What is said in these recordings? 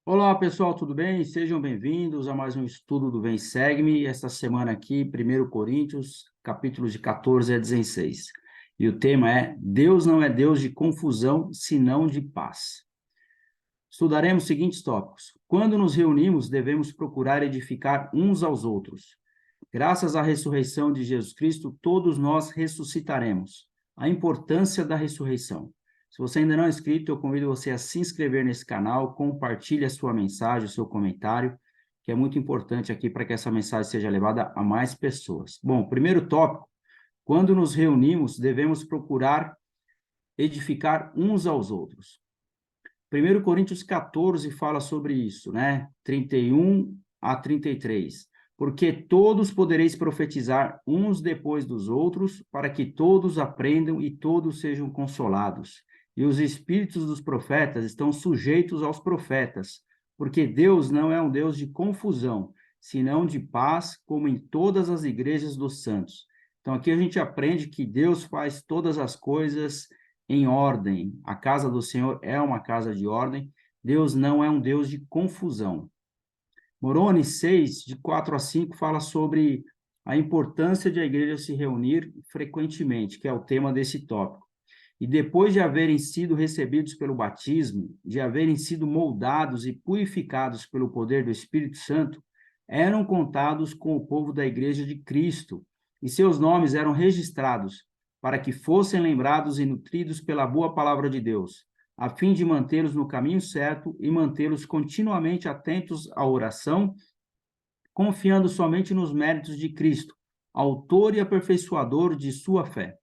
Olá, pessoal, tudo bem? Sejam bem-vindos a mais um estudo do Vem Segue-me. Esta semana aqui, 1 Coríntios, capítulos de 14 a 16. E o tema é: Deus não é Deus de confusão, senão de paz. Estudaremos os seguintes tópicos. Quando nos reunimos, devemos procurar edificar uns aos outros. Graças à ressurreição de Jesus Cristo, todos nós ressuscitaremos. A importância da ressurreição. Se você ainda não é inscrito, eu convido você a se inscrever nesse canal, compartilhe a sua mensagem, o seu comentário, que é muito importante aqui para que essa mensagem seja levada a mais pessoas. Bom, primeiro tópico, quando nos reunimos, devemos procurar edificar uns aos outros. 1 Coríntios 14 fala sobre isso, né? 31 a 33. Porque todos podereis profetizar uns depois dos outros, para que todos aprendam e todos sejam consolados. E os espíritos dos profetas estão sujeitos aos profetas, porque Deus não é um Deus de confusão, senão de paz, como em todas as igrejas dos santos. Então aqui a gente aprende que Deus faz todas as coisas em ordem. A casa do Senhor é uma casa de ordem. Deus não é um Deus de confusão. Moroni 6, de 4 a 5, fala sobre a importância de a igreja se reunir frequentemente, que é o tema desse tópico. E depois de haverem sido recebidos pelo batismo, de haverem sido moldados e purificados pelo poder do Espírito Santo, eram contados com o povo da igreja de Cristo, e seus nomes eram registrados, para que fossem lembrados e nutridos pela boa palavra de Deus, a fim de mantê-los no caminho certo e mantê-los continuamente atentos à oração, confiando somente nos méritos de Cristo, autor e aperfeiçoador de sua fé.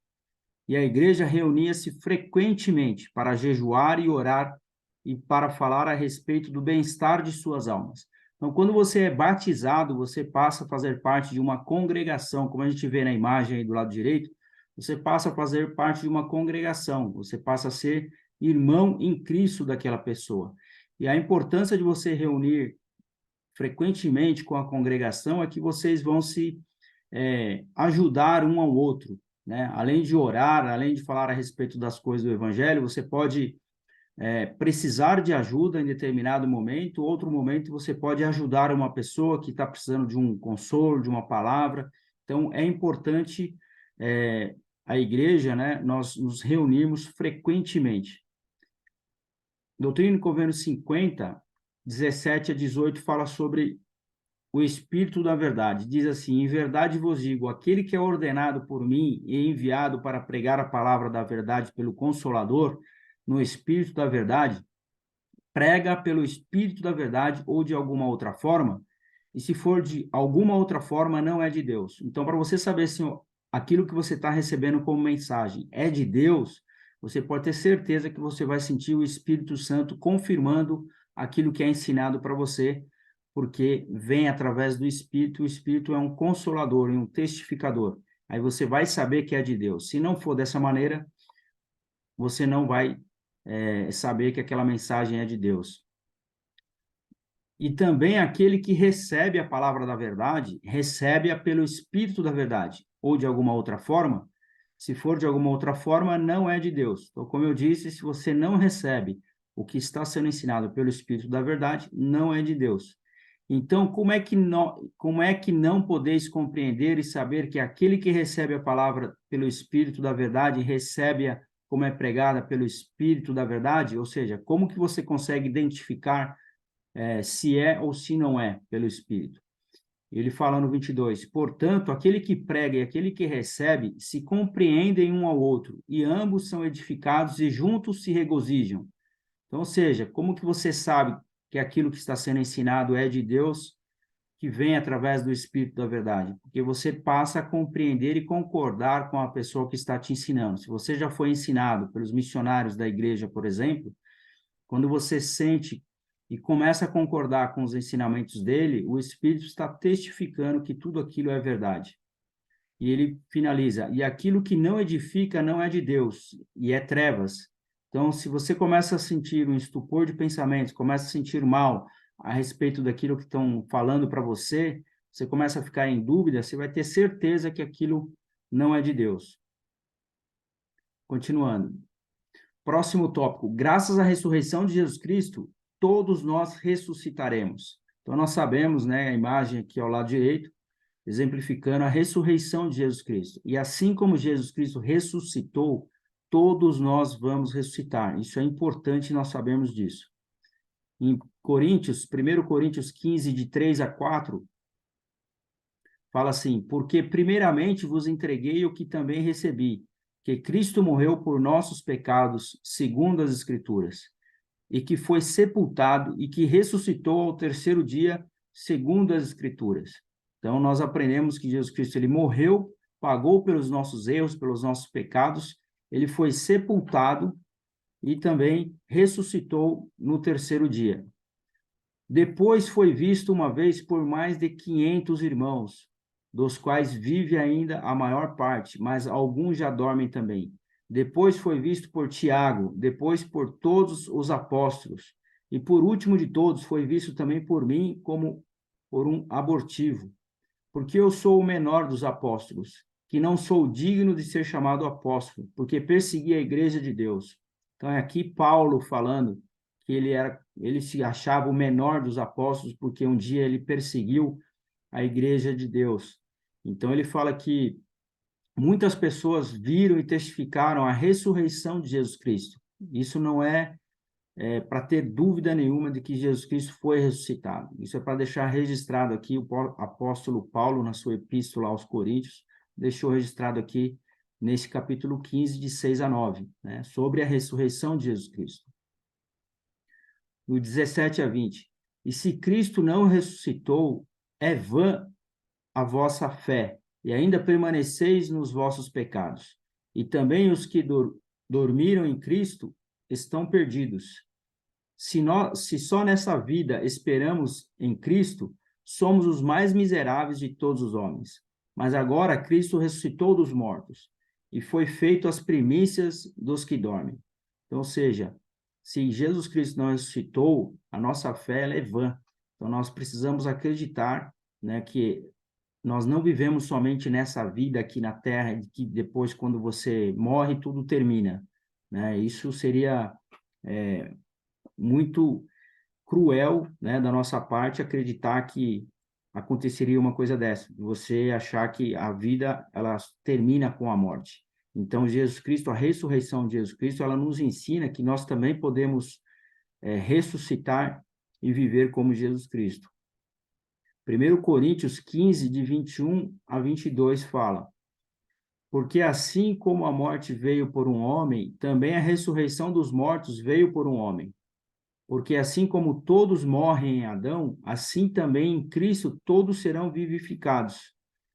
E a igreja reunia-se frequentemente para jejuar e orar e para falar a respeito do bem-estar de suas almas. Então, quando você é batizado, você passa a fazer parte de uma congregação, como a gente vê na imagem aí do lado direito, você passa a fazer parte de uma congregação, você passa a ser irmão em Cristo daquela pessoa. E a importância de você reunir frequentemente com a congregação é que vocês vão se ajudar um ao outro, né? Além de orar, além de falar a respeito das coisas do Evangelho, você pode precisar de ajuda em determinado momento, outro momento você pode ajudar uma pessoa que está precisando de um consolo, de uma palavra. Então, é importante a igreja, né? Nós nos reunimos frequentemente. Doutrina e Convênios 50, 17 a 18, fala sobre o Espírito da Verdade. Diz assim: em verdade vos digo, aquele que é ordenado por mim e enviado para pregar a palavra da verdade pelo Consolador, no Espírito da Verdade, prega pelo Espírito da Verdade ou de alguma outra forma, e se for de alguma outra forma, não é de Deus. Então, para você saber se aquilo que você está recebendo como mensagem é de Deus, você pode ter certeza que você vai sentir o Espírito Santo confirmando aquilo que é ensinado para você, porque vem através do Espírito. O Espírito é um consolador e um testificador. Aí você vai saber que é de Deus. Se não for dessa maneira, você não vai saber que aquela mensagem é de Deus. E também aquele que recebe a palavra da verdade, recebe-a pelo Espírito da verdade, ou de alguma outra forma. Se for de alguma outra forma, não é de Deus. Então, como eu disse, se você não recebe o que está sendo ensinado pelo Espírito da verdade, não é de Deus. Então, como é que não podeis compreender e saber que aquele que recebe a palavra pelo Espírito da verdade, recebe-a como é pregada pelo Espírito da verdade? Ou seja, como que você consegue identificar se é ou se não é pelo Espírito? Ele fala no 22, portanto, aquele que prega e aquele que recebe se compreendem um ao outro, e ambos são edificados e juntos se regozijam. Então, ou seja, como que você sabe que aquilo que está sendo ensinado é de Deus, que vem através do Espírito da verdade? Porque você passa a compreender e concordar com a pessoa que está te ensinando. Se você já foi ensinado pelos missionários da igreja, por exemplo, quando você sente e começa a concordar com os ensinamentos dele, o Espírito está testificando que tudo aquilo é verdade. E ele finaliza, e aquilo que não edifica não é de Deus, e é trevas. Então, se você começa a sentir um estupor de pensamentos, começa a sentir mal a respeito daquilo que estão falando para você, você começa a ficar em dúvida, você vai ter certeza que aquilo não é de Deus. Continuando. Próximo tópico. Graças à ressurreição de Jesus Cristo, todos nós ressuscitaremos. Então, nós sabemos, né, a imagem aqui ao lado direito, exemplificando a ressurreição de Jesus Cristo. E assim como Jesus Cristo ressuscitou, todos nós vamos ressuscitar. Isso é importante, nós sabemos disso. Em Coríntios, 1 Coríntios 15, de 3 a 4, fala assim: porque primeiramente vos entreguei o que também recebi, que Cristo morreu por nossos pecados, segundo as Escrituras, e que foi sepultado e que ressuscitou ao terceiro dia, segundo as Escrituras. Então, nós aprendemos que Jesus Cristo, ele morreu, pagou pelos nossos erros, pelos nossos pecados, ele foi sepultado e também ressuscitou no terceiro dia. Depois foi visto uma vez por mais de 500 irmãos, dos quais vive ainda a maior parte, mas alguns já dormem também. Depois foi visto por Tiago, depois por todos os apóstolos, e por último de todos foi visto também por mim como por um abortivo, porque eu sou o menor dos apóstolos, que não sou digno de ser chamado apóstolo, porque persegui a igreja de Deus. Então é aqui Paulo falando que ele se achava o menor dos apóstolos, porque um dia ele perseguiu a igreja de Deus. Então ele fala que muitas pessoas viram e testificaram a ressurreição de Jesus Cristo. Isso não é para ter dúvida nenhuma de que Jesus Cristo foi ressuscitado. Isso é para deixar registrado aqui, o apóstolo Paulo, na sua epístola aos Coríntios, deixou registrado aqui nesse capítulo 15, de 6 a 9, né, sobre a ressurreição de Jesus Cristo. No 17 a 20, e se Cristo não ressuscitou, é vã a vossa fé, e ainda permaneceis nos vossos pecados. E também os que dormiram em Cristo estão perdidos. Se só nessa vida esperamos em Cristo, somos os mais miseráveis de todos os homens. Mas agora Cristo ressuscitou dos mortos, e foi feito as primícias dos que dormem. Então, ou seja, se Jesus Cristo não ressuscitou, a nossa fé ela é vã. Então, nós precisamos acreditar, né, que nós não vivemos somente nessa vida aqui na Terra, que depois, quando você morre, tudo termina, né? Isso seria muito cruel, né, da nossa parte, acreditar que aconteceria uma coisa dessa, você achar que a vida ela termina com a morte. Então, Jesus Cristo, a ressurreição de Jesus Cristo, ela nos ensina que nós também podemos ressuscitar e viver como Jesus Cristo. 1 Coríntios 15, de 21 a 22, fala: porque assim como a morte veio por um homem, também a ressurreição dos mortos veio por um homem. Porque assim como todos morrem em Adão, assim também em Cristo todos serão vivificados.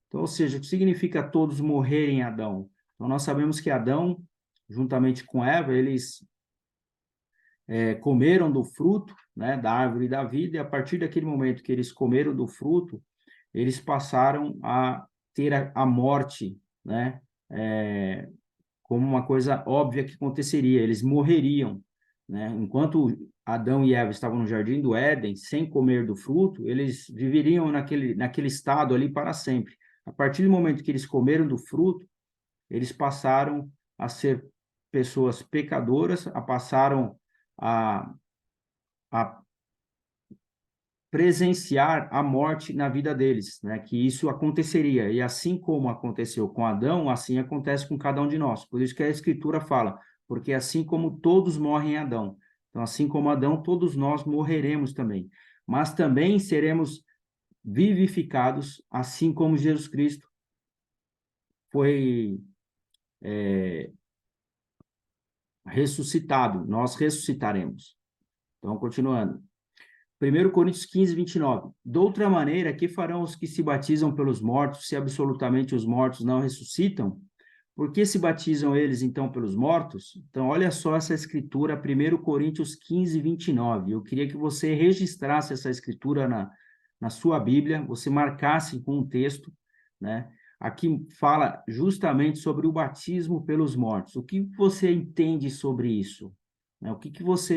Então, ou seja, o que significa todos morrerem em Adão? Então, nós sabemos que Adão, juntamente com Eva, eles comeram do fruto, né, da árvore da vida, e a partir daquele momento que eles comeram do fruto, eles passaram a ter a morte, né, como uma coisa óbvia que aconteceria, eles morreriam, né? Enquanto Adão e Eva estavam no jardim do Éden, sem comer do fruto, eles viveriam naquele estado ali para sempre. A partir do momento que eles comeram do fruto, eles passaram a ser pessoas pecadoras, passaram a presenciar a morte na vida deles, né? Que isso aconteceria. E assim como aconteceu com Adão, assim acontece com cada um de nós. Por isso que a Escritura fala, porque assim como todos morrem em Adão, então assim como Adão, todos nós morreremos também. Mas também seremos vivificados, assim como Jesus Cristo foi ressuscitado. Nós ressuscitaremos. Então, continuando. 1 Coríntios 15, 29. De outra maneira, que farão os que se batizam pelos mortos, se absolutamente os mortos não ressuscitam? Por que se batizam eles, então, pelos mortos? Então, olha só essa escritura, 1 Coríntios 15, 29. Eu queria que você registrasse essa escritura na sua Bíblia, você marcasse com um texto, né? Aqui fala justamente sobre o batismo pelos mortos. O que você entende sobre isso?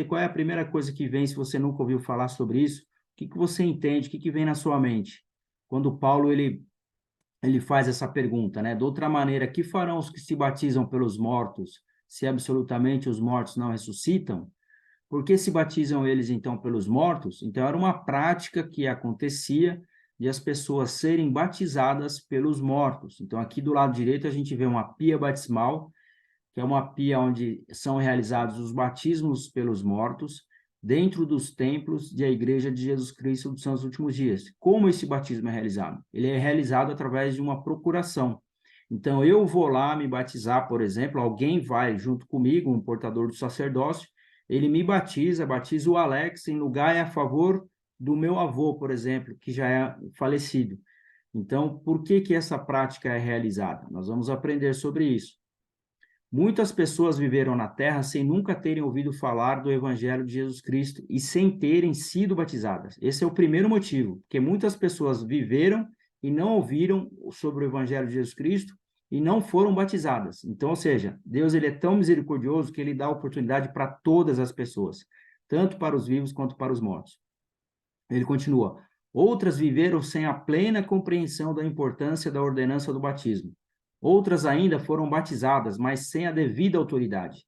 Qual é a primeira coisa que vem, se você nunca ouviu falar sobre isso? O que você entende? O que vem na sua mente? Quando Paulo, ele faz essa pergunta, né? De outra maneira, que farão os que se batizam pelos mortos, se absolutamente os mortos não ressuscitam? Por que se batizam eles, então, pelos mortos? Então, era uma prática que acontecia de as pessoas serem batizadas pelos mortos. Então, aqui do lado direito, a gente vê uma pia batismal, que é uma pia onde são realizados os batismos pelos mortos, dentro dos templos da Igreja de Jesus Cristo dos Santos Últimos Dias. Como esse batismo é realizado? Ele é realizado através de uma procuração. Então, eu vou lá me batizar, por exemplo, alguém vai junto comigo, um portador do sacerdócio, ele me batiza, batiza o Alex em lugar e a favor do meu avô, por exemplo, que já é falecido. Então, por que que essa prática é realizada? Nós vamos aprender sobre isso. Muitas pessoas viveram na Terra sem nunca terem ouvido falar do Evangelho de Jesus Cristo e sem terem sido batizadas. Esse é o primeiro motivo, porque muitas pessoas viveram e não ouviram sobre o Evangelho de Jesus Cristo e não foram batizadas. Então, ou seja, Deus ele é tão misericordioso que ele dá oportunidade para todas as pessoas, tanto para os vivos quanto para os mortos. Ele continua: outras viveram sem a plena compreensão da importância da ordenança do batismo. Outras ainda foram batizadas, mas sem a devida autoridade.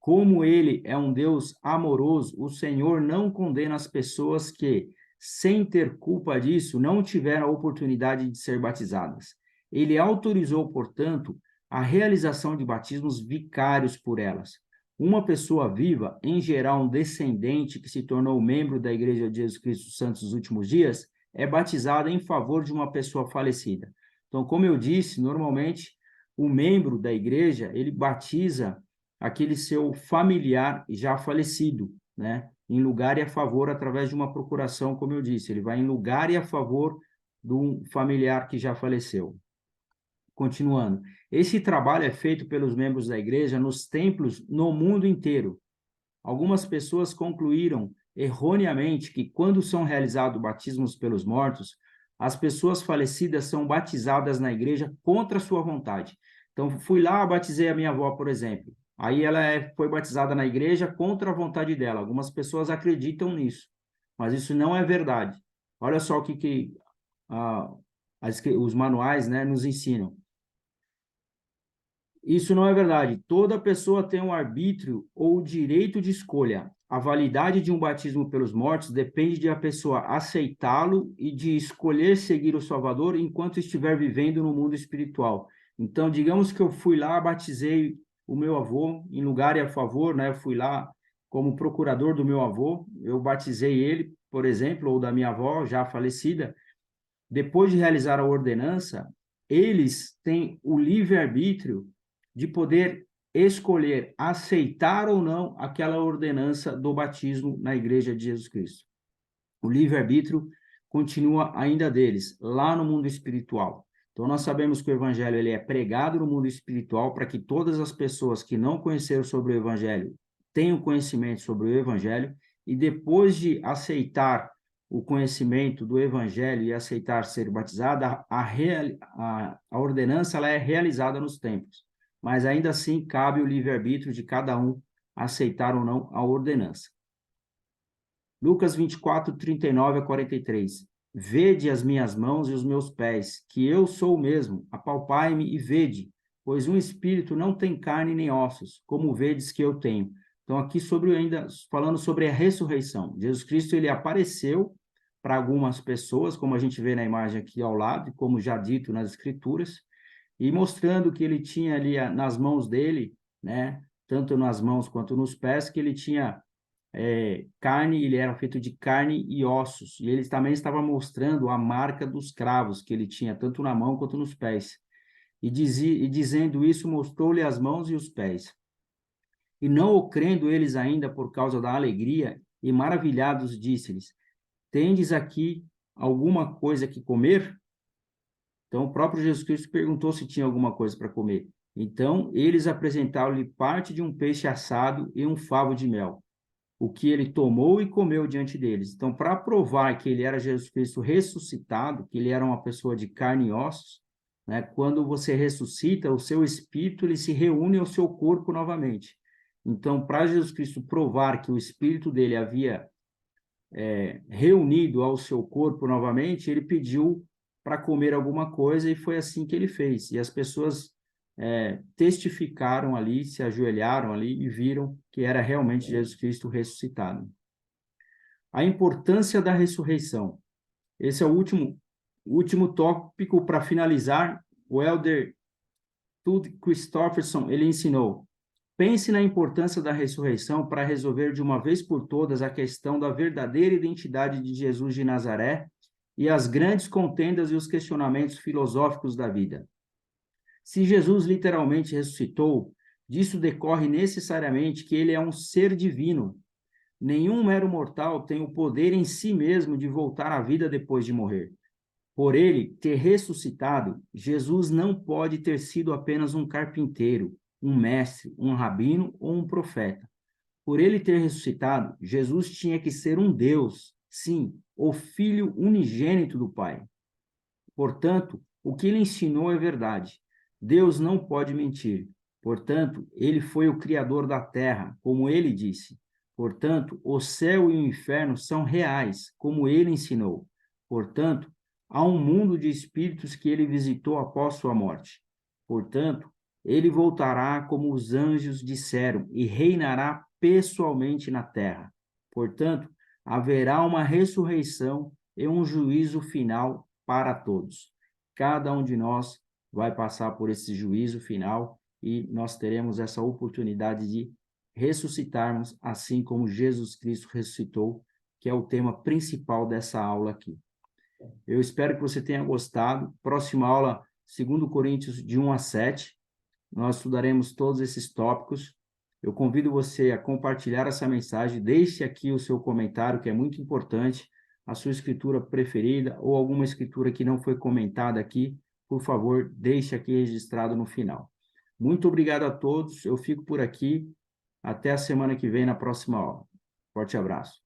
Como ele é um Deus amoroso, o Senhor não condena as pessoas que, sem ter culpa disso, não tiveram a oportunidade de ser batizadas. Ele autorizou, portanto, a realização de batismos vicários por elas. Uma pessoa viva, em geral um descendente que se tornou membro da Igreja de Jesus Cristo dos Santos dos Últimos Dias, é batizada em favor de uma pessoa falecida. Então, como eu disse, normalmente o membro da igreja, ele batiza aquele seu familiar já falecido, né? Em lugar e a favor, através de uma procuração, como eu disse, ele vai em lugar e a favor de um familiar que já faleceu. Continuando, esse trabalho é feito pelos membros da igreja nos templos no mundo inteiro. Algumas pessoas concluíram erroneamente que quando são realizados batismos pelos mortos, as pessoas falecidas são batizadas na igreja contra a sua vontade. Então, fui lá, batizei a minha avó, por exemplo. Aí ela foi batizada na igreja contra a vontade dela. Algumas pessoas acreditam nisso, mas isso não é verdade. Olha só o que os manuais, né, nos ensinam. Isso não é verdade. Toda pessoa tem um arbítrio ou direito de escolha. A validade de um batismo pelos mortos depende de a pessoa aceitá-lo e de escolher seguir o Salvador enquanto estiver vivendo no mundo espiritual. Então, digamos que eu fui lá, batizei o meu avô em lugar e a favor, né? Eu fui lá como procurador do meu avô, eu batizei ele, por exemplo, ou da minha avó já falecida. Depois de realizar a ordenança, eles têm o livre-arbítrio de poder escolher aceitar ou não aquela ordenança do batismo na Igreja de Jesus Cristo. O livre-arbítrio continua ainda deles, lá no mundo espiritual. Então, nós sabemos que o Evangelho ele é pregado no mundo espiritual para que todas as pessoas que não conheceram sobre o Evangelho tenham conhecimento sobre o Evangelho e depois de aceitar o conhecimento do Evangelho e aceitar ser batizada, a ordenança ela é realizada nos templos. Mas ainda assim cabe o livre-arbítrio de cada um aceitar ou não a ordenança. Lucas 24, 39 a 43. Vede as minhas mãos e os meus pés, que eu sou o mesmo, apalpai-me e vede, pois um espírito não tem carne nem ossos, como vedes que eu tenho. Então, aqui ainda falando sobre a ressurreição. Jesus Cristo, ele apareceu para algumas pessoas, como a gente vê na imagem aqui ao lado, como já dito nas Escrituras, e mostrando que ele tinha ali nas mãos dele, né, tanto nas mãos quanto nos pés, que ele tinha carne, ele era feito de carne e ossos, e ele também estava mostrando a marca dos cravos que ele tinha, tanto na mão quanto nos pés. E dizendo isso, mostrou-lhe as mãos e os pés. E não o crendo eles ainda por causa da alegria, e maravilhados, disse-lhes: tendes aqui alguma coisa que comer? Então, o próprio Jesus Cristo perguntou se tinha alguma coisa para comer. Então, eles apresentaram-lhe parte de um peixe assado e um favo de mel, o que ele tomou e comeu diante deles. Então, para provar que ele era Jesus Cristo ressuscitado, que ele era uma pessoa de carne e ossos, né? Quando você ressuscita, o seu espírito ele se reúne ao seu corpo novamente. Então, para Jesus Cristo provar que o espírito dele havia reunido ao seu corpo novamente, ele pediu para comer alguma coisa e foi assim que ele fez. E as pessoas testificaram ali, se ajoelharam ali e viram que era realmente Jesus Cristo ressuscitado. A importância da ressurreição. Esse é o último tópico para finalizar. O elder Tud Christofferson, ele ensinou: pense na importância da ressurreição para resolver de uma vez por todas a questão da verdadeira identidade de Jesus de Nazaré e as grandes contendas e os questionamentos filosóficos da vida. Se Jesus literalmente ressuscitou, disso decorre necessariamente que ele é um ser divino. Nenhum mero mortal tem o poder em si mesmo de voltar à vida depois de morrer. Por ele ter ressuscitado, Jesus não pode ter sido apenas um carpinteiro, um mestre, um rabino ou um profeta. Por ele ter ressuscitado, Jesus tinha que ser um Deus, sim, o Filho unigênito do Pai. Portanto, o que ele ensinou é verdade. Deus não pode mentir. Portanto, ele foi o Criador da terra, como ele disse. Portanto, o céu e o inferno são reais, como ele ensinou. Portanto, há um mundo de espíritos que ele visitou após sua morte. Portanto, ele voltará como os anjos disseram e reinará pessoalmente na terra. Portanto, haverá uma ressurreição e um juízo final para todos. Cada um de nós vai passar por esse juízo final e nós teremos essa oportunidade de ressuscitarmos, assim como Jesus Cristo ressuscitou, que é o tema principal dessa aula aqui. Eu espero que você tenha gostado. Próxima aula, 2 Coríntios, de 1 a 7. Nós estudaremos todos esses tópicos. Eu convido você a compartilhar essa mensagem. Deixe aqui o seu comentário, que é muito importante, a sua escritura preferida ou alguma escritura que não foi comentada aqui. Por favor, deixe aqui registrado no final. Muito obrigado a todos. Eu fico por aqui. Até a semana que vem, na próxima aula. Forte abraço.